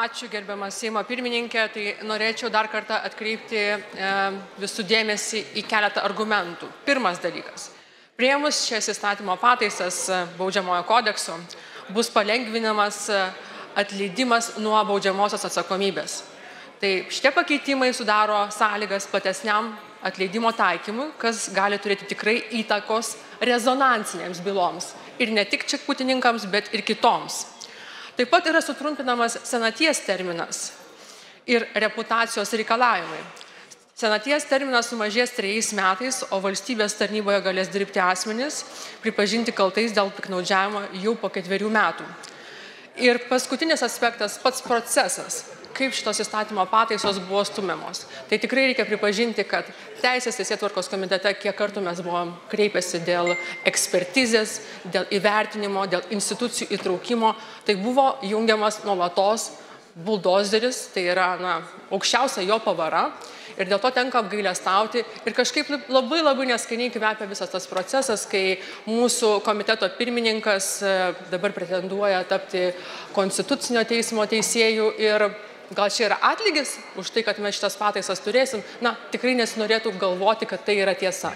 Ačiū gerbiamas Seimo pirmininkė, tai norėčiau dar kartą atkreipti visų dėmesį į keletą argumentų. Pirmas dalykas. Priėmus šias įstatymo pataisas baudžiamojo kodekso bus palengvinamas atleidimas nuo baudžiamosios atsakomybės. Tai šitie pakeitimai sudaro sąlygas platesniam atleidimo taikymui, kas gali turėti tikrai įtakos rezonansinėms byloms. Ir ne tik čekputininkams, bet ir kitoms. Taip pat yra sutrumpinamas senaties terminas ir reputacijos reikalavimai. Senaties terminas sumažės 3 metais, o valstybės tarnyboje galės dirbti asmenys, pripažinti kaltais dėl piktnaudžiavimo jau po 4 metų. Ir paskutinis aspektas - pats procesas, kaip šitos įstatymo pataisos buvo stumiamos. Tai tikrai reikia pripažinti, kad Teisės teisėtvarkos komitete kiek kartų mes buvom kreipęsi dėl ekspertizės, dėl įvertinimo, dėl institucijų įtraukimo. Tai buvo jungiamas nuolatos buldozeris, tai yra aukščiausia jo pavara. Ir dėl to tenka apgailestauti ir kažkaip labai neskaniai kvepia visas tas procesas, kai mūsų komiteto pirmininkas dabar pretenduoja tapti Konstitucinio teismo teisėjų ir gal čia yra atlygis už tai, kad mes šitas pataisas turėsim. Tikrai nesinorėtų galvoti, kad tai yra tiesa.